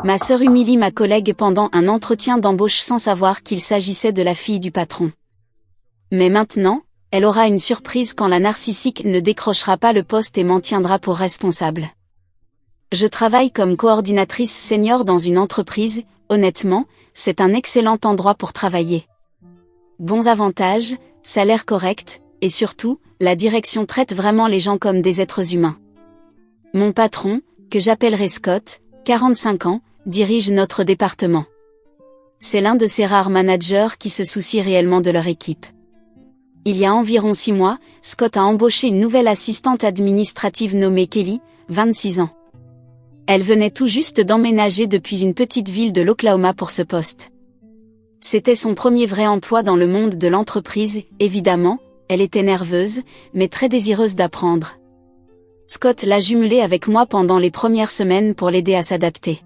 Ma sœur humilie ma collègue pendant un entretien d'embauche sans savoir qu'il s'agissait de la fille du patron. Mais maintenant, elle aura une surprise quand la narcissique ne décrochera pas le poste et m'en tiendra pour responsable. Je travaille comme coordinatrice senior dans une entreprise, honnêtement, c'est un excellent endroit pour travailler. Bons avantages, salaire correct, et surtout, la direction traite vraiment les gens comme des êtres humains. Mon patron, que j'appellerai Scott, 45 ans, dirige notre département. C'est l'un de ces rares managers qui se soucient réellement de leur équipe. Il y a environ 6 mois, Scott a embauché une nouvelle assistante administrative nommée Kelly, 26 ans. Elle venait tout juste d'emménager depuis une petite ville de l'Oklahoma pour ce poste. C'était son premier vrai emploi dans le monde de l'entreprise, évidemment, elle était nerveuse, mais très désireuse d'apprendre. Scott l'a jumelée avec moi pendant les premières semaines pour l'aider à s'adapter.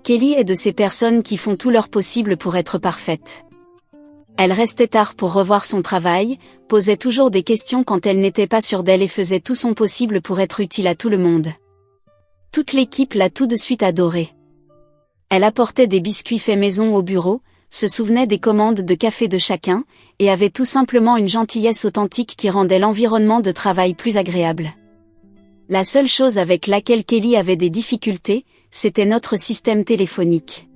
Kelly est de ces personnes qui font tout leur possible pour être parfaite. Elle restait tard pour revoir son travail, posait toujours des questions quand elle n'était pas sûre d'elle et faisait tout son possible pour être utile à tout le monde. Toute l'équipe l'a tout de suite adorée. Elle apportait des biscuits faits maison au bureau, se souvenait des commandes de café de chacun, et avait tout simplement une gentillesse authentique qui rendait l'environnement de travail plus agréable. La seule chose avec laquelle Kelly avait des difficultés, c'était notre système téléphonique.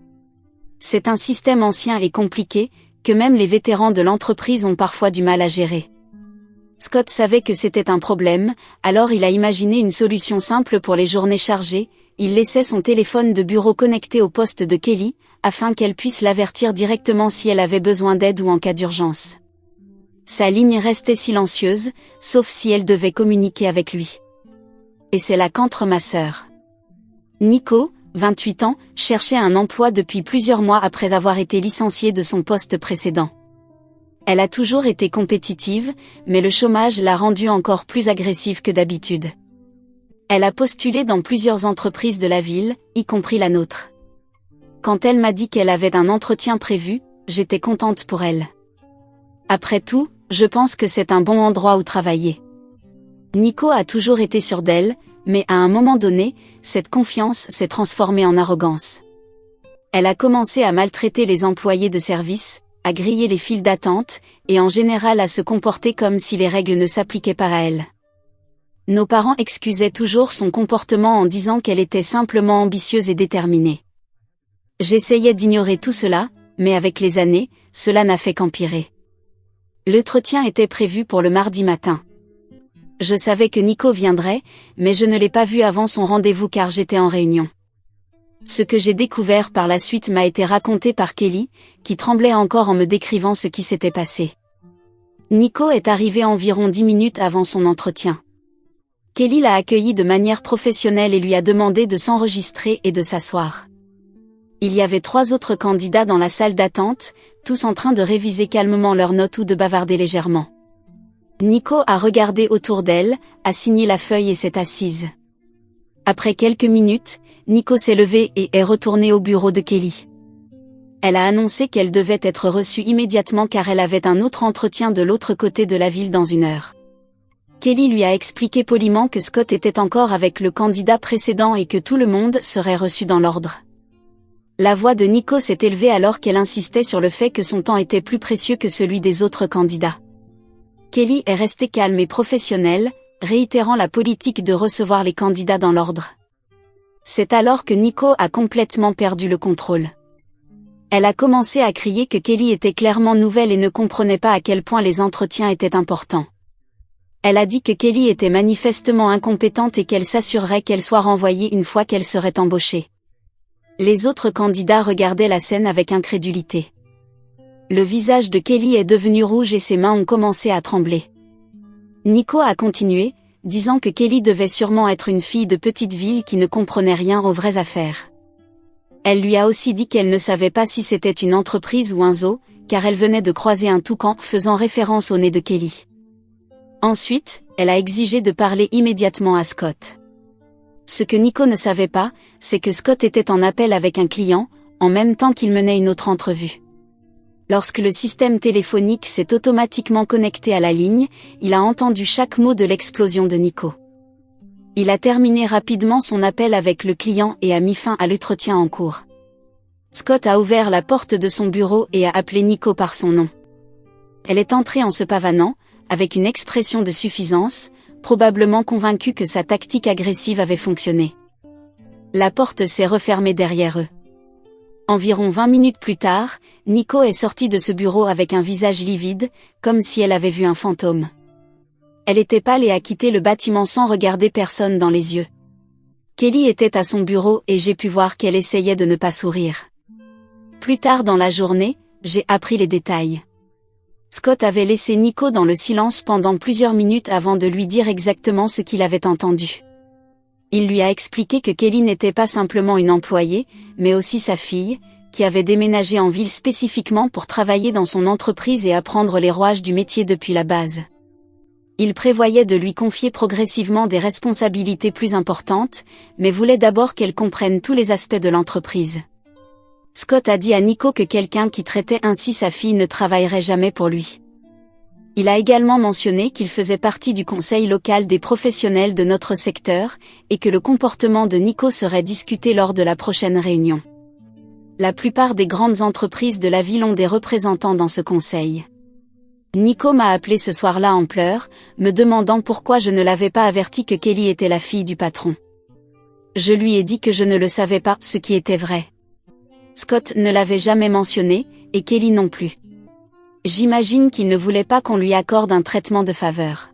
C'est un système ancien et compliqué, que même les vétérans de l'entreprise ont parfois du mal à gérer. Scott savait que c'était un problème, alors il a imaginé une solution simple pour les journées chargées, il laissait son téléphone de bureau connecté au poste de Kelly, afin qu'elle puisse l'avertir directement si elle avait besoin d'aide ou en cas d'urgence. Sa ligne restait silencieuse, sauf si elle devait communiquer avec lui. Et c'est là qu'entre ma sœur. Nico, 28 ans, cherchait un emploi depuis plusieurs mois après avoir été licenciée de son poste précédent. Elle a toujours été compétitive, mais le chômage l'a rendue encore plus agressive que d'habitude. Elle a postulé dans plusieurs entreprises de la ville, y compris la nôtre. Quand elle m'a dit qu'elle avait un entretien prévu, j'étais contente pour elle. Après tout, je pense que c'est un bon endroit où travailler. Nico a toujours été sûre d'elle, mais à un moment donné, cette confiance s'est transformée en arrogance. Elle a commencé à maltraiter les employés de service, à griller les files d'attente, et en général à se comporter comme si les règles ne s'appliquaient pas à elle. Nos parents excusaient toujours son comportement en disant qu'elle était simplement ambitieuse et déterminée. J'essayais d'ignorer tout cela, mais avec les années, cela n'a fait qu'empirer. L'entretien était prévu pour le mardi matin. Je savais que Nico viendrait, mais je ne l'ai pas vu avant son rendez-vous car j'étais en réunion. Ce que j'ai découvert par la suite m'a été raconté par Kelly, qui tremblait encore en me décrivant ce qui s'était passé. Nico est arrivé environ 10 minutes avant son entretien. Kelly l'a accueilli de manière professionnelle et lui a demandé de s'enregistrer et de s'asseoir. Il y avait 3 autres candidats dans la salle d'attente, tous en train de réviser calmement leurs notes ou de bavarder légèrement. Nico a regardé autour d'elle, a signé la feuille et s'est assise. Après quelques minutes, Nico s'est levée et est retournée au bureau de Kelly. Elle a annoncé qu'elle devait être reçue immédiatement car elle avait un autre entretien de l'autre côté de la ville dans 1 heure. Kelly lui a expliqué poliment que Scott était encore avec le candidat précédent et que tout le monde serait reçu dans l'ordre. La voix de Nico s'est élevée alors qu'elle insistait sur le fait que son temps était plus précieux que celui des autres candidats. Kelly est restée calme et professionnelle, réitérant la politique de recevoir les candidats dans l'ordre. C'est alors que Nico a complètement perdu le contrôle. Elle a commencé à crier que Kelly était clairement nouvelle et ne comprenait pas à quel point les entretiens étaient importants. Elle a dit que Kelly était manifestement incompétente et qu'elle s'assurerait qu'elle soit renvoyée une fois qu'elle serait embauchée. Les autres candidats regardaient la scène avec incrédulité. Le visage de Kelly est devenu rouge et ses mains ont commencé à trembler. Nico a continué, disant que Kelly devait sûrement être une fille de petite ville qui ne comprenait rien aux vraies affaires. Elle lui a aussi dit qu'elle ne savait pas si c'était une entreprise ou un zoo, car elle venait de croiser un toucan faisant référence au nez de Kelly. Ensuite, elle a exigé de parler immédiatement à Scott. Ce que Nico ne savait pas, c'est que Scott était en appel avec un client, en même temps qu'il menait une autre entrevue. Lorsque le système téléphonique s'est automatiquement connecté à la ligne, il a entendu chaque mot de l'explosion de Nico. Il a terminé rapidement son appel avec le client et a mis fin à l'entretien en cours. Scott a ouvert la porte de son bureau et a appelé Nico par son nom. Elle est entrée en se pavanant, avec une expression de suffisance, probablement convaincue que sa tactique agressive avait fonctionné. La porte s'est refermée derrière eux. Environ 20 minutes plus tard, Nico est sortie de ce bureau avec un visage livide, comme si elle avait vu un fantôme. Elle était pâle et a quitté le bâtiment sans regarder personne dans les yeux. Kelly était à son bureau et j'ai pu voir qu'elle essayait de ne pas sourire. Plus tard dans la journée, j'ai appris les détails. Scott avait laissé Nico dans le silence pendant plusieurs minutes avant de lui dire exactement ce qu'il avait entendu. Il lui a expliqué que Kelly n'était pas simplement une employée, mais aussi sa fille, qui avait déménagé en ville spécifiquement pour travailler dans son entreprise et apprendre les rouages du métier depuis la base. Il prévoyait de lui confier progressivement des responsabilités plus importantes, mais voulait d'abord qu'elle comprenne tous les aspects de l'entreprise. Scott a dit à Nico que quelqu'un qui traitait ainsi sa fille ne travaillerait jamais pour lui. Il a également mentionné qu'il faisait partie du conseil local des professionnels de notre secteur, et que le comportement de Nico serait discuté lors de la prochaine réunion. La plupart des grandes entreprises de la ville ont des représentants dans ce conseil. Nico m'a appelé ce soir-là en pleurs, me demandant pourquoi je ne l'avais pas averti que Kelly était la fille du patron. Je lui ai dit que je ne le savais pas, ce qui était vrai. Scott ne l'avait jamais mentionné, et Kelly non plus. J'imagine qu'il ne voulait pas qu'on lui accorde un traitement de faveur.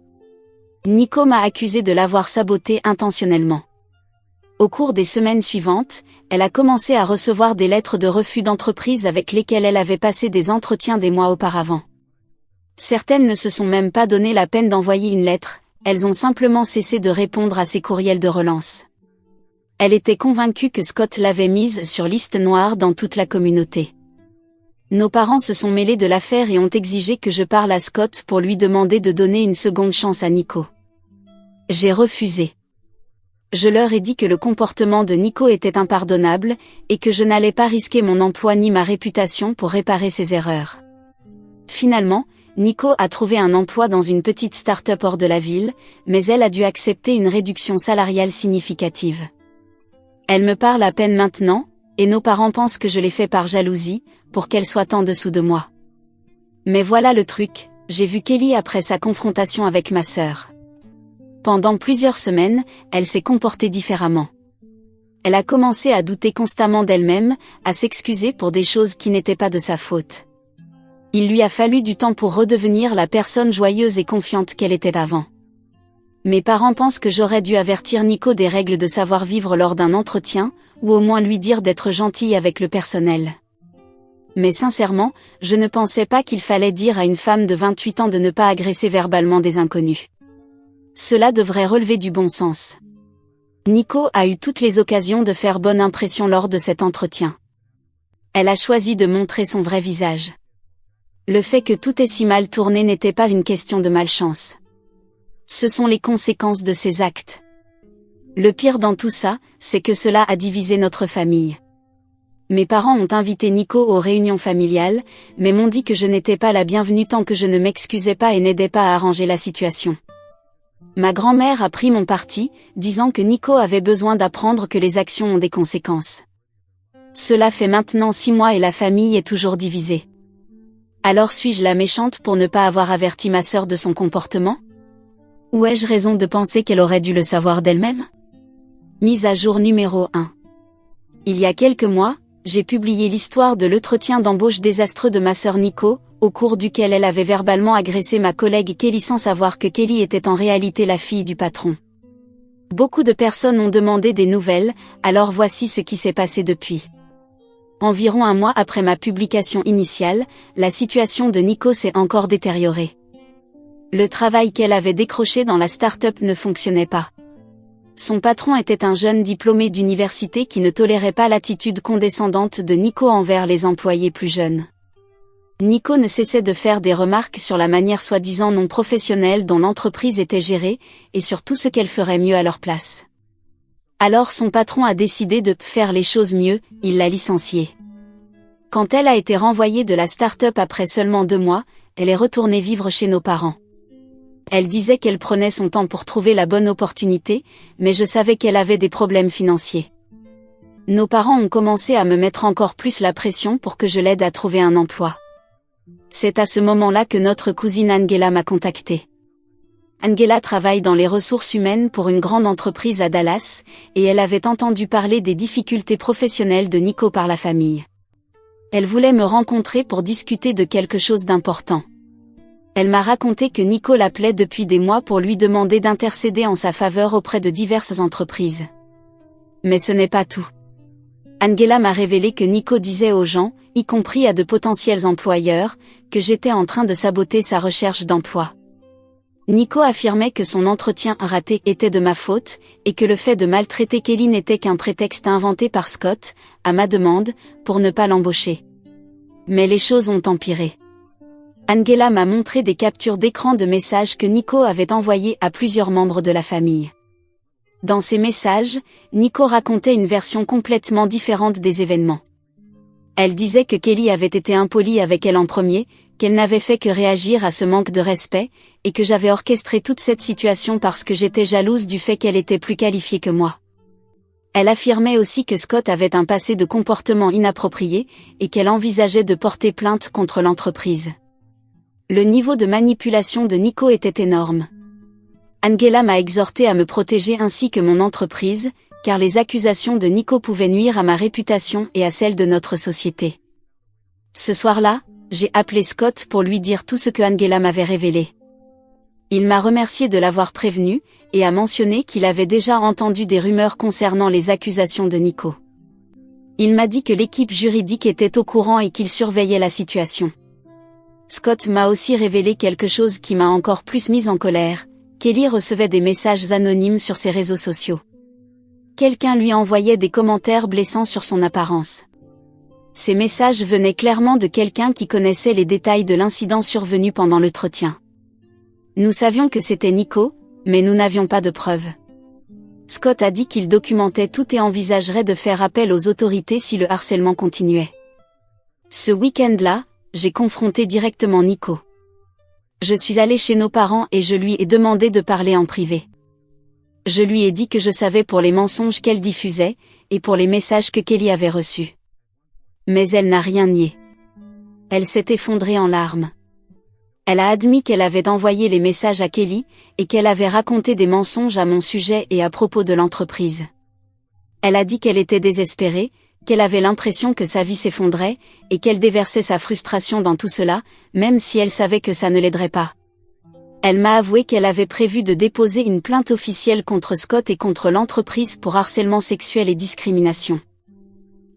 Nico m'a accusé de l'avoir saboté intentionnellement. Au cours des semaines suivantes, elle a commencé à recevoir des lettres de refus d'entreprise avec lesquelles elle avait passé des entretiens des mois auparavant. Certaines ne se sont même pas donné la peine d'envoyer une lettre, elles ont simplement cessé de répondre à ses courriels de relance. Elle était convaincue que Scott l'avait mise sur liste noire dans toute la communauté. Nos parents se sont mêlés de l'affaire et ont exigé que je parle à Scott pour lui demander de donner une seconde chance à Nico. J'ai refusé. Je leur ai dit que le comportement de Nico était impardonnable, et que je n'allais pas risquer mon emploi ni ma réputation pour réparer ses erreurs. Finalement, Nico a trouvé un emploi dans une petite start-up hors de la ville, mais elle a dû accepter une réduction salariale significative. Elle me parle à peine maintenant, et nos parents pensent que je l'ai fait par jalousie, pour qu'elle soit en dessous de moi. Mais voilà le truc, j'ai vu Kelly après sa confrontation avec ma sœur. Pendant plusieurs semaines, elle s'est comportée différemment. Elle a commencé à douter constamment d'elle-même, à s'excuser pour des choses qui n'étaient pas de sa faute. Il lui a fallu du temps pour redevenir la personne joyeuse et confiante qu'elle était avant. Mes parents pensent que j'aurais dû avertir Nico des règles de savoir-vivre lors d'un entretien, ou au moins lui dire d'être gentille avec le personnel. Mais sincèrement, je ne pensais pas qu'il fallait dire à une femme de 28 ans de ne pas agresser verbalement des inconnus. Cela devrait relever du bon sens. Nico a eu toutes les occasions de faire bonne impression lors de cet entretien. Elle a choisi de montrer son vrai visage. Le fait que tout ait si mal tourné n'était pas une question de malchance. Ce sont les conséquences de ses actes. Le pire dans tout ça, c'est que cela a divisé notre famille. Mes parents ont invité Nico aux réunions familiales, mais m'ont dit que je n'étais pas la bienvenue tant que je ne m'excusais pas et n'aidais pas à arranger la situation. Ma grand-mère a pris mon parti, disant que Nico avait besoin d'apprendre que les actions ont des conséquences. Cela fait maintenant 6 mois et la famille est toujours divisée. Alors suis-je la méchante pour ne pas avoir averti ma sœur de son comportement ? Ou ai-je raison de penser qu'elle aurait dû le savoir d'elle-même ? Mise à jour numéro 1. Il y a quelques mois, j'ai publié l'histoire de l'entretien d'embauche désastreux de ma sœur Nico, au cours duquel elle avait verbalement agressé ma collègue Kelly sans savoir que Kelly était en réalité la fille du patron. Beaucoup de personnes ont demandé des nouvelles, alors voici ce qui s'est passé depuis. Environ un mois après ma publication initiale, la situation de Nico s'est encore détériorée. Le travail qu'elle avait décroché dans la start-up ne fonctionnait pas. Son patron était un jeune diplômé d'université qui ne tolérait pas l'attitude condescendante de Nico envers les employés plus jeunes. Nico ne cessait de faire des remarques sur la manière soi-disant non professionnelle dont l'entreprise était gérée, et sur tout ce qu'elle ferait mieux à leur place. Alors son patron a décidé de faire les choses mieux, il l'a licenciée. Quand elle a été renvoyée de la start-up après seulement 2 mois, elle est retournée vivre chez nos parents. Elle disait qu'elle prenait son temps pour trouver la bonne opportunité, mais je savais qu'elle avait des problèmes financiers. Nos parents ont commencé à me mettre encore plus la pression pour que je l'aide à trouver un emploi. C'est à ce moment-là que notre cousine Angela m'a contactée. Angela travaille dans les ressources humaines pour une grande entreprise à Dallas, et elle avait entendu parler des difficultés professionnelles de Nico par la famille. Elle voulait me rencontrer pour discuter de quelque chose d'important. Elle m'a raconté que Nico l'appelait depuis des mois pour lui demander d'intercéder en sa faveur auprès de diverses entreprises. Mais ce n'est pas tout. Angela m'a révélé que Nico disait aux gens, y compris à de potentiels employeurs, que j'étais en train de saboter sa recherche d'emploi. Nico affirmait que son entretien raté était de ma faute, et que le fait de maltraiter Kelly n'était qu'un prétexte inventé par Scott, à ma demande, pour ne pas l'embaucher. Mais les choses ont empiré. Angela m'a montré des captures d'écran de messages que Nico avait envoyés à plusieurs membres de la famille. Dans ces messages, Nico racontait une version complètement différente des événements. Elle disait que Kelly avait été impolie avec elle en premier, qu'elle n'avait fait que réagir à ce manque de respect, et que j'avais orchestré toute cette situation parce que j'étais jalouse du fait qu'elle était plus qualifiée que moi. Elle affirmait aussi que Scott avait un passé de comportement inapproprié, et qu'elle envisageait de porter plainte contre l'entreprise. Le niveau de manipulation de Nico était énorme. Angela m'a exhorté à me protéger ainsi que mon entreprise, car les accusations de Nico pouvaient nuire à ma réputation et à celle de notre société. Ce soir-là, j'ai appelé Scott pour lui dire tout ce que Angela m'avait révélé. Il m'a remercié de l'avoir prévenu, et a mentionné qu'il avait déjà entendu des rumeurs concernant les accusations de Nico. Il m'a dit que l'équipe juridique était au courant et qu'il surveillait la situation. Scott m'a aussi révélé quelque chose qui m'a encore plus mise en colère. Kelly recevait des messages anonymes sur ses réseaux sociaux. Quelqu'un lui envoyait des commentaires blessants sur son apparence. Ces messages venaient clairement de quelqu'un qui connaissait les détails de l'incident survenu pendant l'entretien. Nous savions que c'était Nico, mais nous n'avions pas de preuves. Scott a dit qu'il documentait tout et envisagerait de faire appel aux autorités si le harcèlement continuait. Ce week-end-là, j'ai confronté directement Nico. Je suis allée chez nos parents et je lui ai demandé de parler en privé. Je lui ai dit que je savais pour les mensonges qu'elle diffusait, et pour les messages que Kelly avait reçus. Mais elle n'a rien nié. Elle s'est effondrée en larmes. Elle a admis qu'elle avait envoyé les messages à Kelly, et qu'elle avait raconté des mensonges à mon sujet et à propos de l'entreprise. Elle a dit qu'elle était désespérée, qu'elle avait l'impression que sa vie s'effondrait, et qu'elle déversait sa frustration dans tout cela, même si elle savait que ça ne l'aiderait pas. Elle m'a avoué qu'elle avait prévu de déposer une plainte officielle contre Scott et contre l'entreprise pour harcèlement sexuel et discrimination.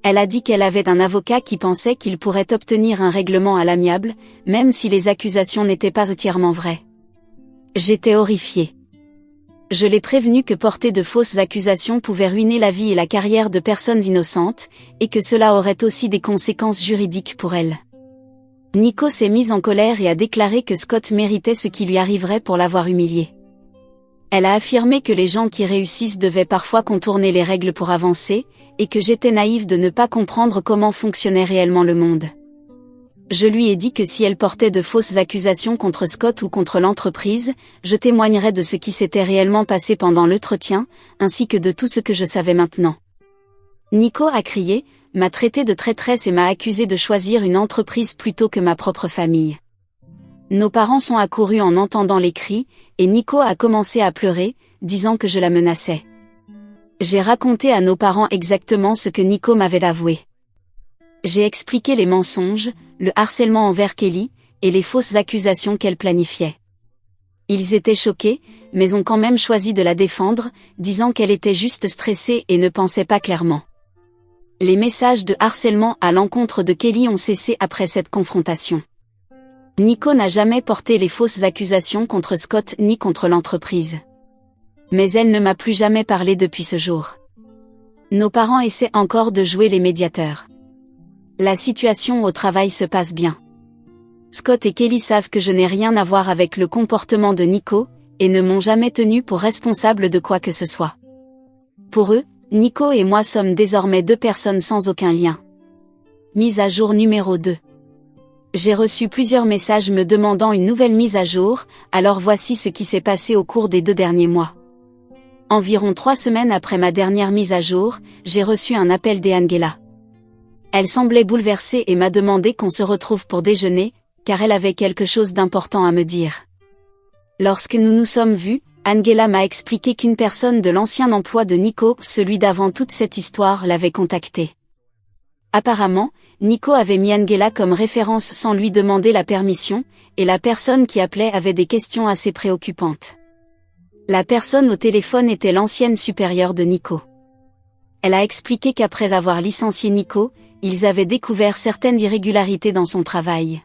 Elle a dit qu'elle avait un avocat qui pensait qu'il pourrait obtenir un règlement à l'amiable, même si les accusations n'étaient pas entièrement vraies. J'étais horrifiée. Je l'ai prévenu que porter de fausses accusations pouvait ruiner la vie et la carrière de personnes innocentes, et que cela aurait aussi des conséquences juridiques pour elle. Nico s'est mise en colère et a déclaré que Scott méritait ce qui lui arriverait pour l'avoir humilié. Elle a affirmé que les gens qui réussissent devaient parfois contourner les règles pour avancer, et que j'étais naïve de ne pas comprendre comment fonctionnait réellement le monde. Je lui ai dit que si elle portait de fausses accusations contre Scott ou contre l'entreprise, je témoignerais de ce qui s'était réellement passé pendant l'entretien, ainsi que de tout ce que je savais maintenant. Nico a crié, m'a traité de traîtresse et m'a accusé de choisir une entreprise plutôt que ma propre famille. Nos parents sont accourus en entendant les cris, et Nico a commencé à pleurer, disant que je la menaçais. J'ai raconté à nos parents exactement ce que Nico m'avait avoué. J'ai expliqué les mensonges, le harcèlement envers Kelly, et les fausses accusations qu'elle planifiait. Ils étaient choqués, mais ont quand même choisi de la défendre, disant qu'elle était juste stressée et ne pensait pas clairement. Les messages de harcèlement à l'encontre de Kelly ont cessé après cette confrontation. Nico n'a jamais porté les fausses accusations contre Scott ni contre l'entreprise. Mais elle ne m'a plus jamais parlé depuis ce jour. Nos parents essaient encore de jouer les médiateurs. La situation au travail se passe bien. Scott et Kelly savent que je n'ai rien à voir avec le comportement de Nico, et ne m'ont jamais tenu pour responsable de quoi que ce soit. Pour eux, Nico et moi sommes désormais deux personnes sans aucun lien. Mise à jour numéro 2. J'ai reçu plusieurs messages me demandant une nouvelle mise à jour, alors voici ce qui s'est passé au cours des 2 derniers mois. Environ 3 semaines après ma dernière mise à jour, j'ai reçu un appel d'Angela. Elle semblait bouleversée et m'a demandé qu'on se retrouve pour déjeuner, car elle avait quelque chose d'important à me dire. Lorsque nous nous sommes vus, Angela m'a expliqué qu'une personne de l'ancien emploi de Nico, celui d'avant toute cette histoire, l'avait contacté. Apparemment, Nico avait mis Angela comme référence sans lui demander la permission, et la personne qui appelait avait des questions assez préoccupantes. La personne au téléphone était l'ancienne supérieure de Nico. Elle a expliqué qu'après avoir licencié Nico, ils avaient découvert certaines irrégularités dans son travail.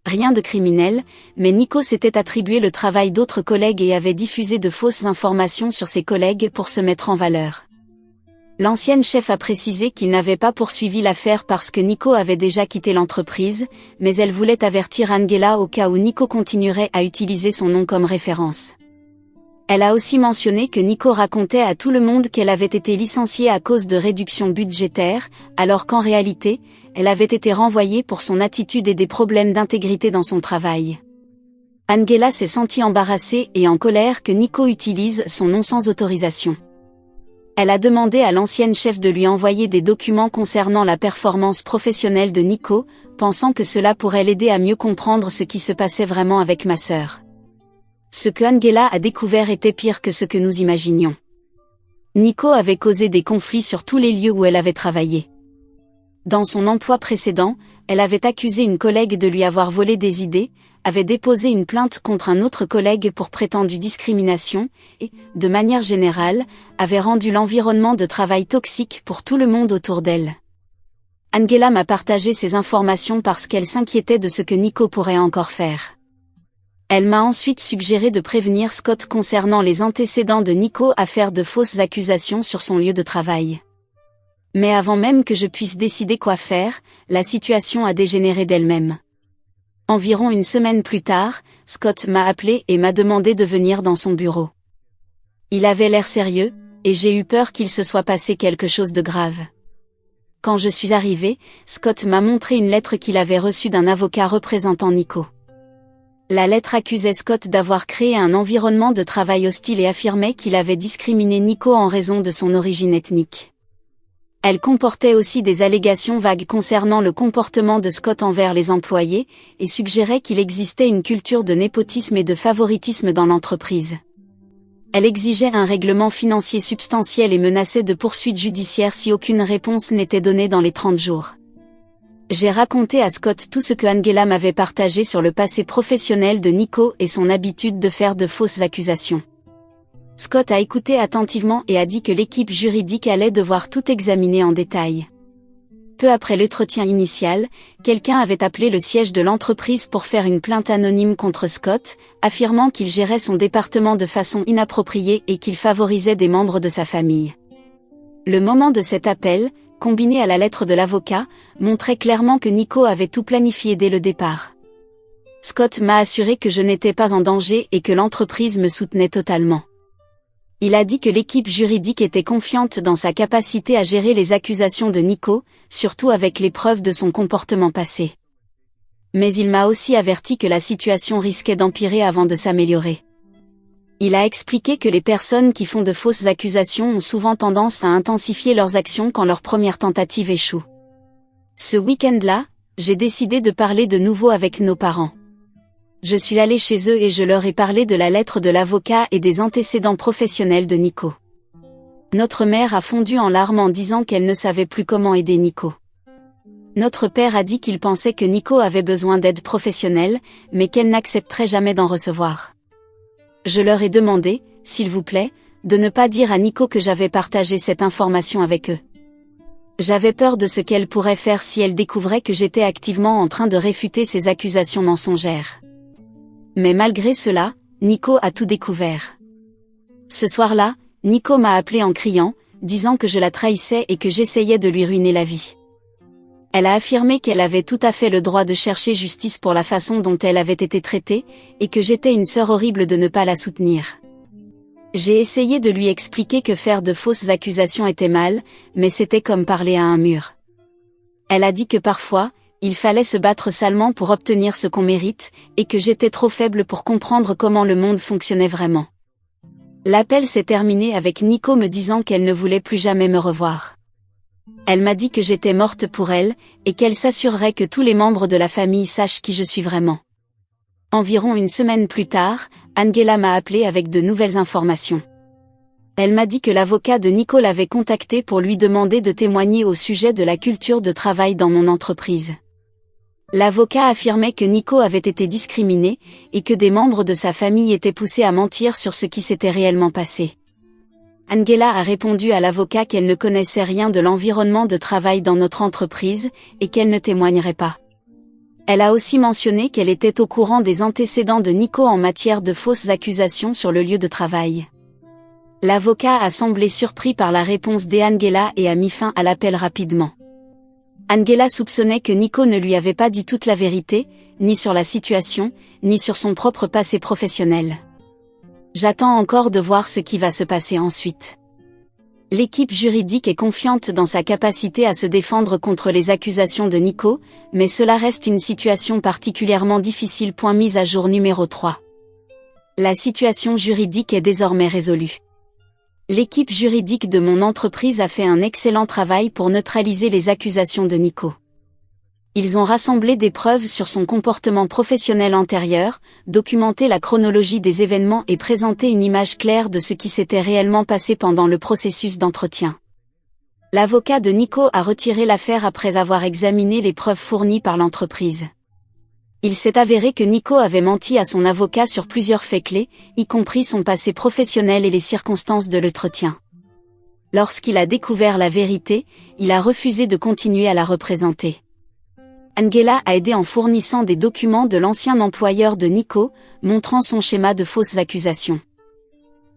Rien de criminel, mais Nico s'était attribué le travail d'autres collègues et avait diffusé de fausses informations sur ses collègues pour se mettre en valeur. L'ancienne chef a précisé qu'il n'avait pas poursuivi l'affaire parce que Nico avait déjà quitté l'entreprise, mais elle voulait avertir Angela au cas où Nico continuerait à utiliser son nom comme référence. Elle a aussi mentionné que Nico racontait à tout le monde qu'elle avait été licenciée à cause de réductions budgétaires, alors qu'en réalité, elle avait été renvoyée pour son attitude et des problèmes d'intégrité dans son travail. Angela s'est sentie embarrassée et en colère que Nico utilise son nom sans autorisation. Elle a demandé à l'ancienne chef de lui envoyer des documents concernant la performance professionnelle de Nico, pensant que cela pourrait l'aider à mieux comprendre ce qui se passait vraiment avec ma sœur. Ce que Angela a découvert était pire que ce que nous imaginions. Nico avait causé des conflits sur tous les lieux où elle avait travaillé. Dans son emploi précédent, elle avait accusé une collègue de lui avoir volé des idées, avait déposé une plainte contre un autre collègue pour prétendue discrimination, et, de manière générale, avait rendu l'environnement de travail toxique pour tout le monde autour d'elle. Angela m'a partagé ces informations parce qu'elle s'inquiétait de ce que Nico pourrait encore faire. Elle m'a ensuite suggéré de prévenir Scott concernant les antécédents de Nico à faire de fausses accusations sur son lieu de travail. Mais avant même que je puisse décider quoi faire, la situation a dégénéré d'elle-même. Environ 1 semaine plus tard, Scott m'a appelé et m'a demandé de venir dans son bureau. Il avait l'air sérieux, et j'ai eu peur qu'il se soit passé quelque chose de grave. Quand je suis arrivée, Scott m'a montré une lettre qu'il avait reçue d'un avocat représentant Nico. La lettre accusait Scott d'avoir créé un environnement de travail hostile et affirmait qu'il avait discriminé Nico en raison de son origine ethnique. Elle comportait aussi des allégations vagues concernant le comportement de Scott envers les employés, et suggérait qu'il existait une culture de népotisme et de favoritisme dans l'entreprise. Elle exigeait un règlement financier substantiel et menaçait de poursuites judiciaires si aucune réponse n'était donnée dans les 30 jours. J'ai raconté à Scott tout ce que Angela m'avait partagé sur le passé professionnel de Nico et son habitude de faire de fausses accusations. Scott a écouté attentivement et a dit que l'équipe juridique allait devoir tout examiner en détail. Peu après l'entretien initial, quelqu'un avait appelé le siège de l'entreprise pour faire une plainte anonyme contre Scott, affirmant qu'il gérait son département de façon inappropriée et qu'il favorisait des membres de sa famille. Le moment de cet appel, combiné à la lettre de l'avocat, montrait clairement que Nico avait tout planifié dès le départ. Scott m'a assuré que je n'étais pas en danger et que l'entreprise me soutenait totalement. Il a dit que l'équipe juridique était confiante dans sa capacité à gérer les accusations de Nico, surtout avec les preuves de son comportement passé. Mais il m'a aussi averti que la situation risquait d'empirer avant de s'améliorer. Il a expliqué que les personnes qui font de fausses accusations ont souvent tendance à intensifier leurs actions quand leur première tentative échoue. Ce week-end-là, j'ai décidé de parler de nouveau avec nos parents. Je suis allée chez eux et je leur ai parlé de la lettre de l'avocat et des antécédents professionnels de Nico. Notre mère a fondu en larmes en disant qu'elle ne savait plus comment aider Nico. Notre père a dit qu'il pensait que Nico avait besoin d'aide professionnelle, mais qu'elle n'accepterait jamais d'en recevoir. Je leur ai demandé, s'il vous plaît, de ne pas dire à Nico que j'avais partagé cette information avec eux. J'avais peur de ce qu'elle pourrait faire si elle découvrait que j'étais activement en train de réfuter ces accusations mensongères. Mais malgré cela, Nico a tout découvert. Ce soir-là, Nico m'a appelé en criant, disant que je la trahissais et que j'essayais de lui ruiner la vie. Elle a affirmé qu'elle avait tout à fait le droit de chercher justice pour la façon dont elle avait été traitée, et que j'étais une sœur horrible de ne pas la soutenir. J'ai essayé de lui expliquer que faire de fausses accusations était mal, mais c'était comme parler à un mur. Elle a dit que parfois, il fallait se battre salement pour obtenir ce qu'on mérite, et que j'étais trop faible pour comprendre comment le monde fonctionnait vraiment. L'appel s'est terminé avec Nico me disant qu'elle ne voulait plus jamais me revoir. Elle m'a dit que j'étais morte pour elle, et qu'elle s'assurerait que tous les membres de la famille sachent qui je suis vraiment. Environ une semaine plus tard, Angela m'a appelé avec de nouvelles informations. Elle m'a dit que l'avocat de Nico l'avait contacté pour lui demander de témoigner au sujet de la culture de travail dans mon entreprise. L'avocat affirmait que Nico avait été discriminé, et que des membres de sa famille étaient poussés à mentir sur ce qui s'était réellement passé. Angela a répondu à l'avocat qu'elle ne connaissait rien de l'environnement de travail dans notre entreprise, et qu'elle ne témoignerait pas. Elle a aussi mentionné qu'elle était au courant des antécédents de Nico en matière de fausses accusations sur le lieu de travail. L'avocat a semblé surpris par la réponse d'Angela et a mis fin à l'appel rapidement. Angela soupçonnait que Nico ne lui avait pas dit toute la vérité, ni sur la situation, ni sur son propre passé professionnel. J'attends encore de voir ce qui va se passer ensuite. L'équipe juridique est confiante dans sa capacité à se défendre contre les accusations de Nico, mais cela reste une situation particulièrement difficile. Mise à jour numéro 3. La situation juridique est désormais résolue. L'équipe juridique de mon entreprise a fait un excellent travail pour neutraliser les accusations de Nico. Ils ont rassemblé des preuves sur son comportement professionnel antérieur, documenté la chronologie des événements et présenté une image claire de ce qui s'était réellement passé pendant le processus d'entretien. L'avocat de Nico a retiré l'affaire après avoir examiné les preuves fournies par l'entreprise. Il s'est avéré que Nico avait menti à son avocat sur plusieurs faits clés, y compris son passé professionnel et les circonstances de l'entretien. Lorsqu'il a découvert la vérité, il a refusé de continuer à la représenter. Angela a aidé en fournissant des documents de l'ancien employeur de Nico, montrant son schéma de fausses accusations.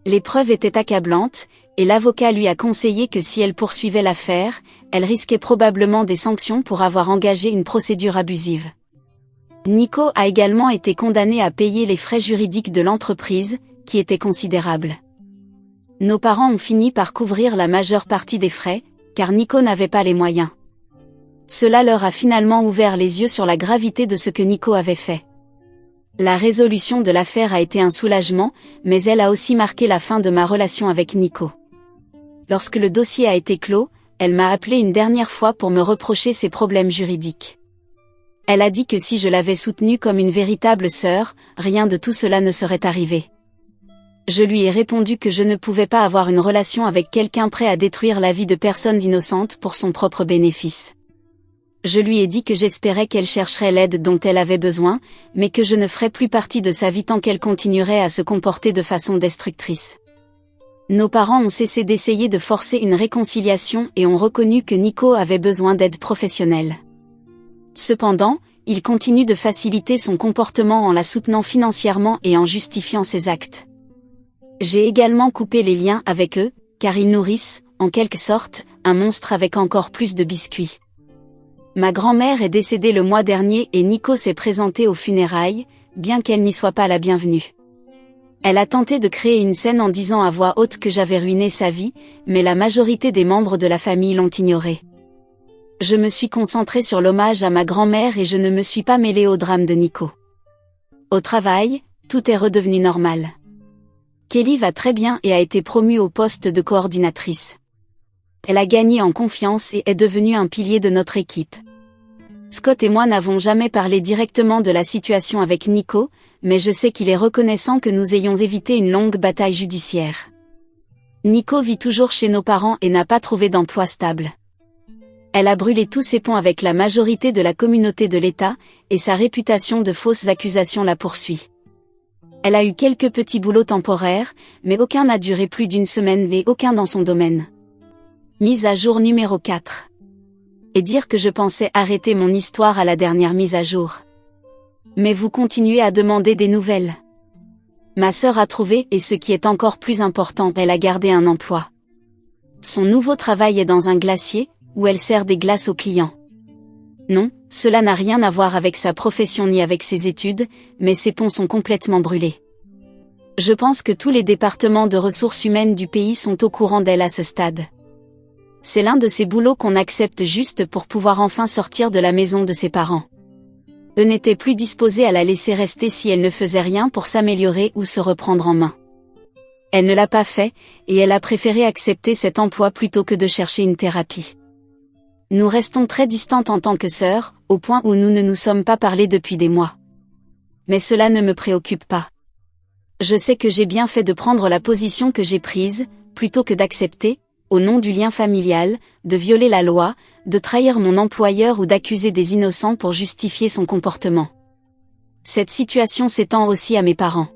Les preuves étaient accablantes, et l'avocat lui a conseillé que si elle poursuivait l'affaire, elle risquait probablement des sanctions pour avoir engagé une procédure abusive. Nico a également été condamné à payer les frais juridiques de l'entreprise, qui étaient considérables. Nos parents ont fini par couvrir la majeure partie des frais, car Nico n'avait pas les moyens. Cela leur a finalement ouvert les yeux sur la gravité de ce que Nico avait fait. La résolution de l'affaire a été un soulagement, mais elle a aussi marqué la fin de ma relation avec Nico. Lorsque le dossier a été clos, elle m'a appelé une dernière fois pour me reprocher ses problèmes juridiques. Elle a dit que si je l'avais soutenue comme une véritable sœur, rien de tout cela ne serait arrivé. Je lui ai répondu que je ne pouvais pas avoir une relation avec quelqu'un prêt à détruire la vie de personnes innocentes pour son propre bénéfice. Je lui ai dit que j'espérais qu'elle chercherait l'aide dont elle avait besoin, mais que je ne ferais plus partie de sa vie tant qu'elle continuerait à se comporter de façon destructrice. Nos parents ont cessé d'essayer de forcer une réconciliation et ont reconnu que Nico avait besoin d'aide professionnelle. Cependant, il continue de faciliter son comportement en la soutenant financièrement et en justifiant ses actes. J'ai également coupé les liens avec eux, car ils nourrissent, en quelque sorte, un monstre avec encore plus de biscuits. Ma grand-mère est décédée le mois dernier et Nico s'est présenté aux funérailles, bien qu'elle n'y soit pas la bienvenue. Elle a tenté de créer une scène en disant à voix haute que j'avais ruiné sa vie, mais la majorité des membres de la famille l'ont ignoré. Je me suis concentrée sur l'hommage à ma grand-mère et je ne me suis pas mêlée au drame de Nico. Au travail, tout est redevenu normal. Kelly va très bien et a été promue au poste de coordinatrice. Elle a gagné en confiance et est devenue un pilier de notre équipe. Scott et moi n'avons jamais parlé directement de la situation avec Nico, mais je sais qu'il est reconnaissant que nous ayons évité une longue bataille judiciaire. Nico vit toujours chez nos parents et n'a pas trouvé d'emploi stable. Elle a brûlé tous ses ponts avec la majorité de la communauté de l'État, et sa réputation de fausses accusations la poursuit. Elle a eu quelques petits boulots temporaires, mais aucun n'a duré plus d'une semaine et aucun dans son domaine. Mise à jour numéro 4. Et dire que je pensais arrêter mon histoire à la dernière mise à jour. Mais vous continuez à demander des nouvelles. Ma sœur a trouvé et ce qui est encore plus important, elle a gardé un emploi. Son nouveau travail est dans un glacier, où elle sert des glaces aux clients. Non, cela n'a rien à voir avec sa profession ni avec ses études, mais ses ponts sont complètement brûlés. Je pense que tous les départements de ressources humaines du pays sont au courant d'elle à ce stade. C'est l'un de ces boulots qu'on accepte juste pour pouvoir enfin sortir de la maison de ses parents. Eux n'étaient plus disposés à la laisser rester si elle ne faisait rien pour s'améliorer ou se reprendre en main. Elle ne l'a pas fait, et elle a préféré accepter cet emploi plutôt que de chercher une thérapie. Nous restons très distantes en tant que sœurs, au point où nous ne nous sommes pas parlé depuis des mois. Mais cela ne me préoccupe pas. Je sais que j'ai bien fait de prendre la position que j'ai prise, plutôt que d'accepter, au nom du lien familial, de violer la loi, de trahir mon employeur ou d'accuser des innocents pour justifier son comportement. Cette situation s'étend aussi à mes parents.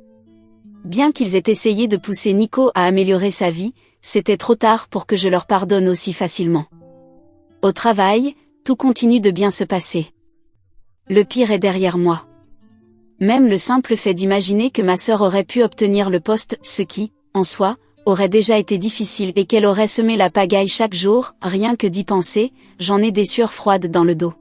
Bien qu'ils aient essayé de pousser Nico à améliorer sa vie, c'était trop tard pour que je leur pardonne aussi facilement. Au travail, tout continue de bien se passer. Le pire est derrière moi. Même le simple fait d'imaginer que ma sœur aurait pu obtenir le poste, ce qui, en soi, aurait déjà été difficile et qu'elle aurait semé la pagaille chaque jour, rien que d'y penser, j'en ai des sueurs froides dans le dos.